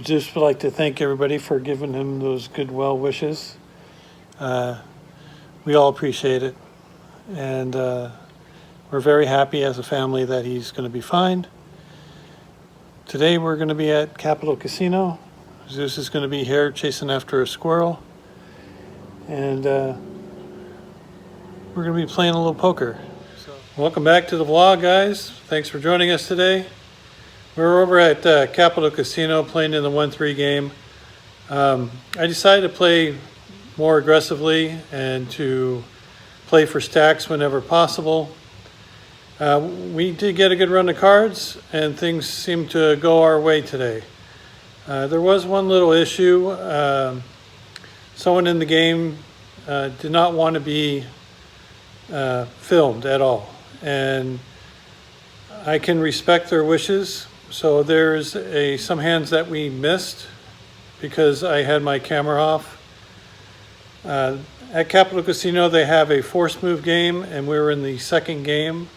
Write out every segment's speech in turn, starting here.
just would like to thank everybody for giving him those good well wishes. We all appreciate it. And we're very happy as a family that he's going to be fine. Today we're going to be at Capitol Casino. Zeus is going to be here chasing after a squirrel. And we're going to be playing a little poker. Welcome back to the vlog, guys. Thanks for joining us today. We're over at Capitol Casino playing in the 1-3 game. I decided to play more aggressively and to play for stacks whenever possible. We did get a good run of cards and things seemed to go our way today. There was one little issue. Someone in the game did not want to be filmed at all, and I can respect their wishes. So there's some hands that we missed because I had my camera off. At Capitol Casino they have a forced move game and we were in the second game.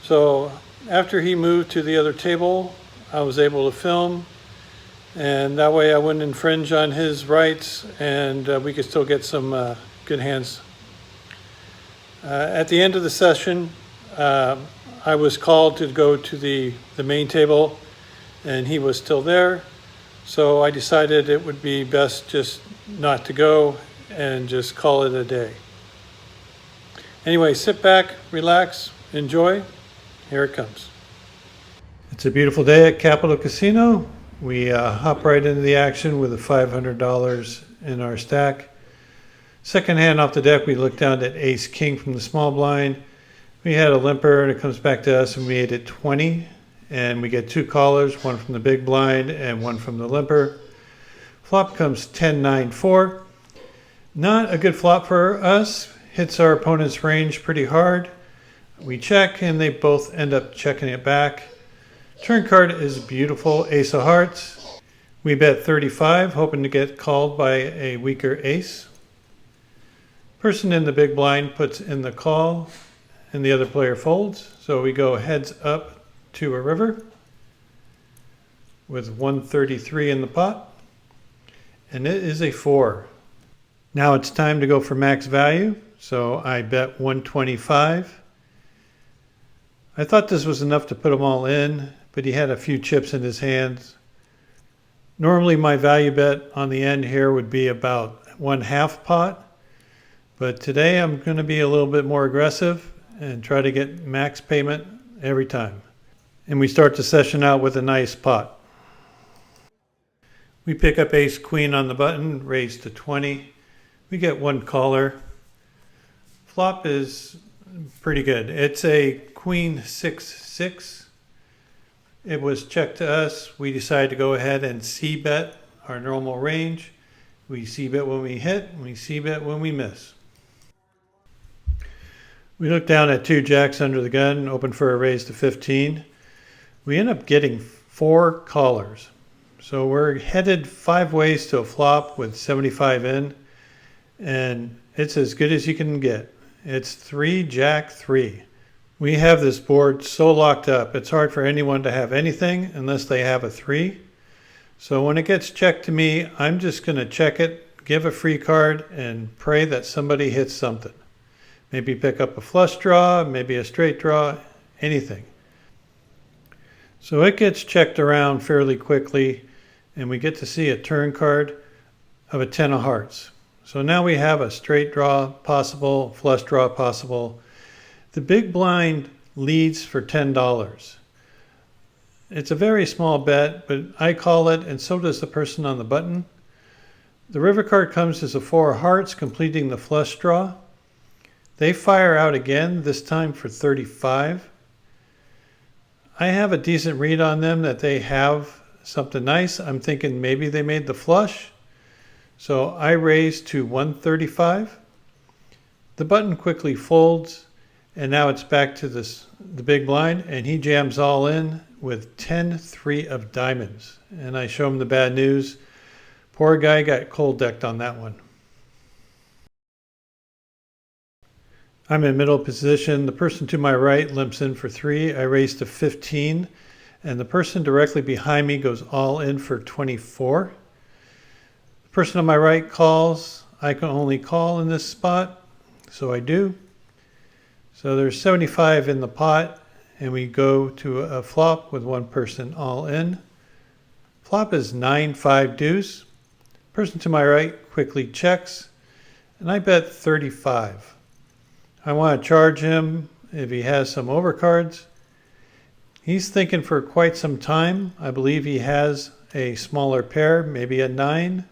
So after he moved to the other table, I was able to film, and that way I wouldn't infringe on his rights and we could still get some good hands. At the end of the session, I was called to go to the main table and he was still there. So I decided it would be best just not to go and just call it a day. Anyway, sit back, relax, enjoy. Here it comes. It's a beautiful day at Capitol Casino. We hop right into the action with the $500 in our stack. Second hand off the deck, we look down at ace king from the small blind. We had a limper and it comes back to us and we made it 20. And we get two callers, one from the big blind and one from the limper. Flop comes 10-9-4. Not a good flop for us. Hits our opponent's range pretty hard. We check and they both end up checking it back. Turn card is beautiful, ace of hearts. We bet 35, hoping to get called by a weaker ace. Person in the big blind puts in the call and the other player folds. So we go heads up to a river with 133 in the pot. And it is a 4. Now it's time to go for max value. So I bet 125. I thought this was enough to put them all in, but he had a few chips in his hands. Normally my value bet on the end here would be about 1/2 pot. But today I'm going to be a little bit more aggressive and try to get max payment every time. And we start the session out with a nice pot. We pick up ace queen on the button, raise to 20. We get one caller. Flop is pretty good. It's a queen 6-6. It was checked to us. We decided to go ahead and c-bet our normal range. We c-bet when we hit, we c-bet when we miss. We look down at 2 jacks under the gun, open for a raise to 15. We end up getting 4 callers. So we're headed 5 ways to a flop with 75 in, and it's as good as you can get. It's 3 jack 3. We have this board so locked up, it's hard for anyone to have anything unless they have a 3. So when it gets checked to me, I'm just going to check it, give a free card, and pray that somebody hits something. Maybe pick up a flush draw, maybe a straight draw, anything. So it gets checked around fairly quickly and we get to see a turn card of a 10 of hearts. So now we have a straight draw possible, flush draw possible. The big blind leads for $10. It's a very small bet, but I call it and so does the person on the button. The river card comes as a 4 of hearts, completing the flush draw. They fire out again, this time for 35. I have a decent read on them that they have something nice. I'm thinking maybe they made the flush. So I raise to 135. The button quickly folds and now it's back to the big blind and he jams all in with 10-3 of diamonds. And I show him the bad news. Poor guy got cold decked on that one. I'm in middle position. The person to my right limps in for 3. I raise to 15 and the person directly behind me goes all in for 24. The person on my right calls. I can only call in this spot, so I do. So there's 75 in the pot, and we go to a flop with one person all in. Flop is 9-5 deuce. Person to my right quickly checks, and I bet 35. I want to charge him if he has some overcards. He's thinking for quite some time. I believe he has a smaller pair, maybe a 9.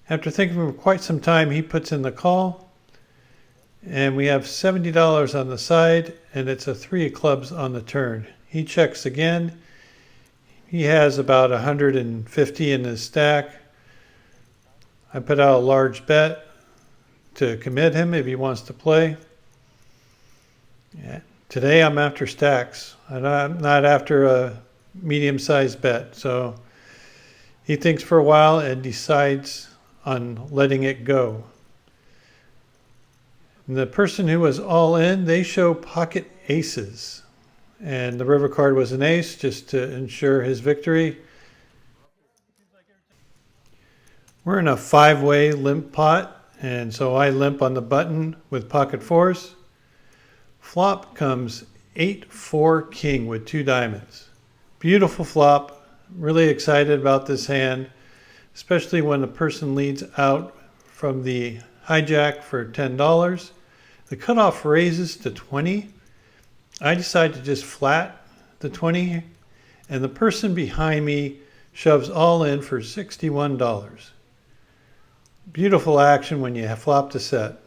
After thinking for quite some time, he puts in the call, and we have $70 on the side, and it's a 3 of clubs on the turn. He checks again. He has about 150 in his stack. I put out a large bet to commit him if he wants to play. Yeah. Today I'm after stacks. I'm not after a medium-sized bet. So he thinks for a while and decides on letting it go. And the person who was all in, they show pocket aces. And the river card was an ace just to ensure his victory. We're in a 5-way limp pot, and so I limp on the button with pocket 4s. Flop comes 8-4 king with 2 diamonds. Beautiful flop. Really excited about this hand, especially when the person leads out from the hijack for $10. The cutoff raises to 20. I decide to just flat the 20, and the person behind me shoves all in for $61. Beautiful action when you have flopped a set.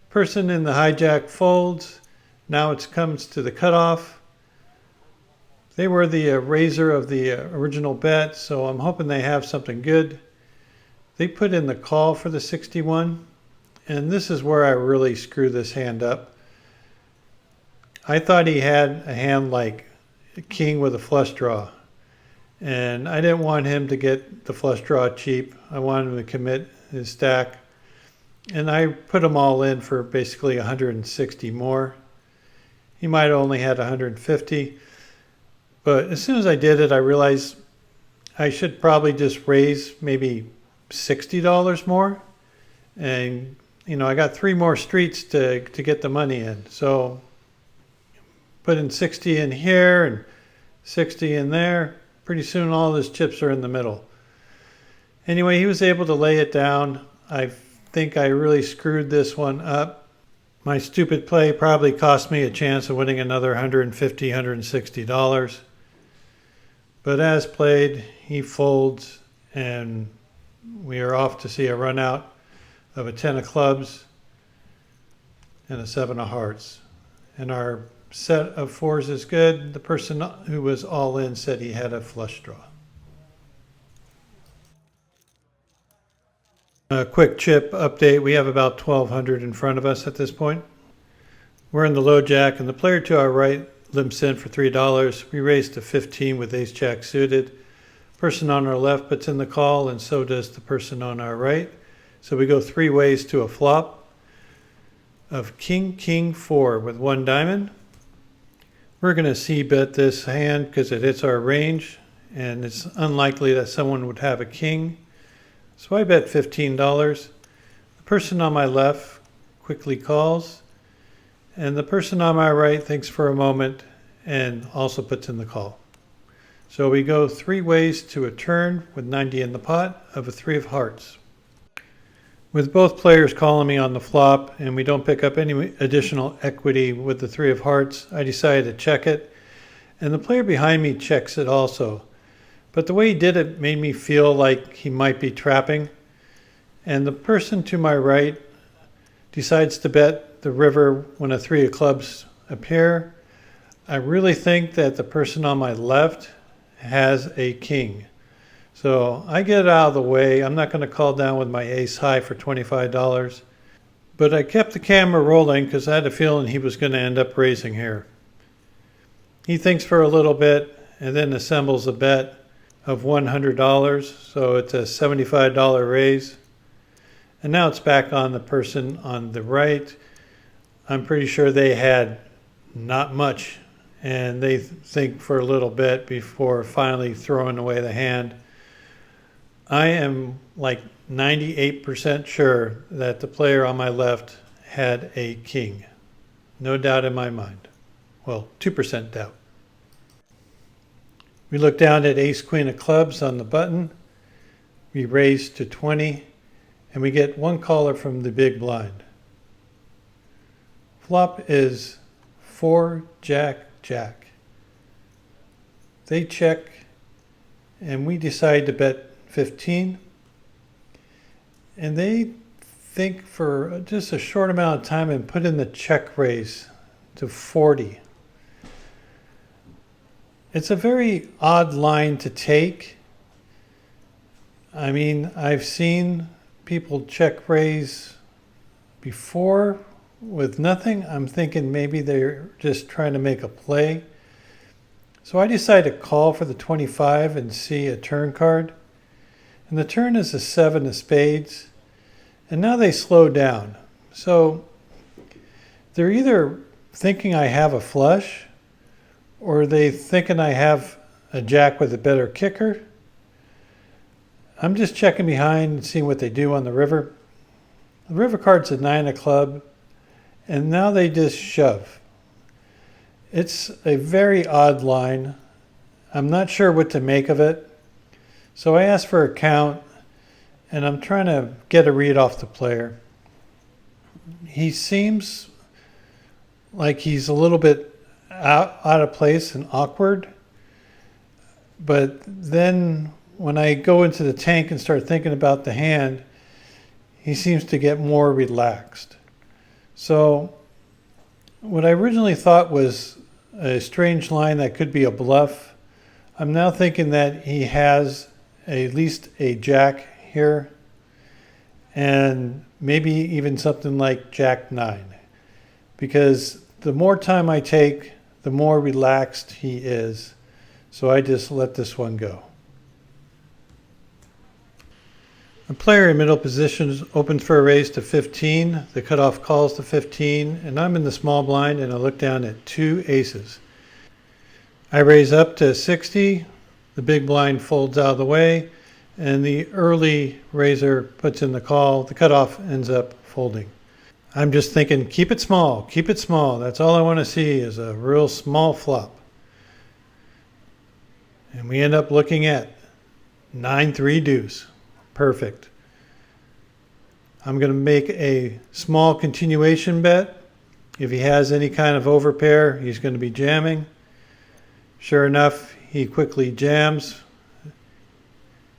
Person in the hijack folds. Now it comes to the cutoff. They were the raiser of the original bet, so I'm hoping they have something good. They put in the call for the 61, and this is where I really screw this hand up. I thought he had a hand like a king with a flush draw, and I didn't want him to get the flush draw cheap. I wanted him to commit his stack, and I put them all in for basically 160 more. He might have only had 150, but as soon as I did it, I realized I should probably just raise maybe $60 more, and I got 3 more streets to get the money in. So put in 60 in here and 60 in there. Pretty soon all his chips are in the middle. Anyway, he was able to lay it down. I think I really screwed this one up. My stupid play probably cost me a chance of winning another $150, $160. But as played, he folds, and we are off to see a run out of a 10 of clubs and a 7 of hearts. And our set of 4s is good. The person who was all in said he had a flush draw. A quick chip update. We have about 1,200 in front of us at this point. We're in the low jack, and the player to our right limps in for $3. We raise to 15 with ace jack suited. Person on our left puts in the call, and so does the person on our right. So we go 3 ways to a flop of king, king, 4 with 1 diamond. We're going to c-bet this hand because it hits our range, and it's unlikely that someone would have a king. So I bet $15. The person on my left quickly calls, and the person on my right thinks for a moment and also puts in the call. So we go 3 ways to a turn with 90 in the pot of a 3 of hearts. With both players calling me on the flop and we don't pick up any additional equity with the 3 of hearts, I decided to check it, and the player behind me checks it also. But the way he did it made me feel like he might be trapping, and the person to my right decides to bet the river when a 3 of clubs appear. I really think that the person on my left has a king. So I get out of the way. I'm not going to call down with my ace high for $25. But I kept the camera rolling because I had a feeling he was going to end up raising here. He thinks for a little bit and then assembles a bet of $100. So it's a $75 raise. And now it's back on the person on the right. I'm pretty sure they had not much, and they think for a little bit before finally throwing away the hand. I am like 98% sure that the player on my left had a king. No doubt in my mind. Well, 2% doubt. We look down at ace queen of clubs on the button. We raise to 20, and we get one caller from the big blind. Flop is 4 jack jack. They check, and we decide to bet 15. And they think for just a short amount of time and put in the check raise to 40. It's a very odd line to take. I mean, I've seen people check raise before with nothing. I'm thinking maybe they're just trying to make a play. So I decided to call for the 25 and see a turn card. And the turn is a 7 of spades. And now they slow down. So they're either thinking I have a flush, or they thinking I have a jack with a better kicker. I'm just checking behind and seeing what they do on the river. The river card's a 9 of club, and now they just shove. It's a very odd line. I'm not sure what to make of it. So I asked for a count, and I'm trying to get a read off the player. He seems like he's a little bit out of place and awkward. But then when I go into the tank and start thinking about the hand, he seems to get more relaxed. So what I originally thought was a strange line that could be a bluff, I'm now thinking that he has at least a jack here, and maybe even something like jack 9. Because the more time I take, the more relaxed he is. So I just let this one go. The player in middle position opens for a raise to 15. The cutoff calls to 15, and I'm in the small blind, and I look down at 2 aces. I raise up to 60. The big blind folds out of the way, and the early raiser puts in the call. The cutoff ends up folding. I'm just thinking, keep it small, keep it small. That's all I want to see is a real small flop. And we end up looking at 9-3 deuce. Perfect. I'm going to make a small continuation bet. If he has any kind of overpair, he's going to be jamming. Sure enough, he quickly jams.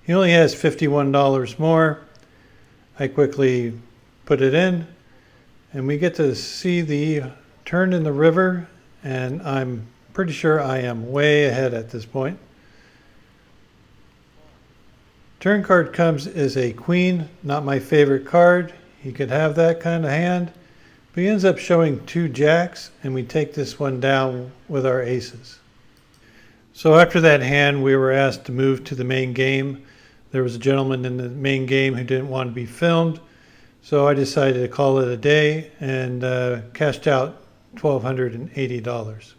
He only has $51 more. I quickly put it in, and we get to see the turn in the river, and I'm pretty sure I am way ahead at this point. Turn card comes as a queen, not my favorite card. He could have that kind of hand, but he ends up showing 2 jacks, and we take this one down with our aces. So after that hand, we were asked to move to the main game. There was a gentleman in the main game who didn't want to be filmed, so I decided to call it a day and cashed out $1,280.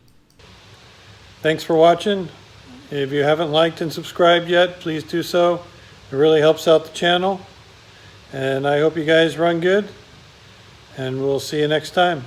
Thanks for watching. If you haven't liked and subscribed yet, please do so. It really helps out the channel. And I hope you guys run good. And we'll see you next time.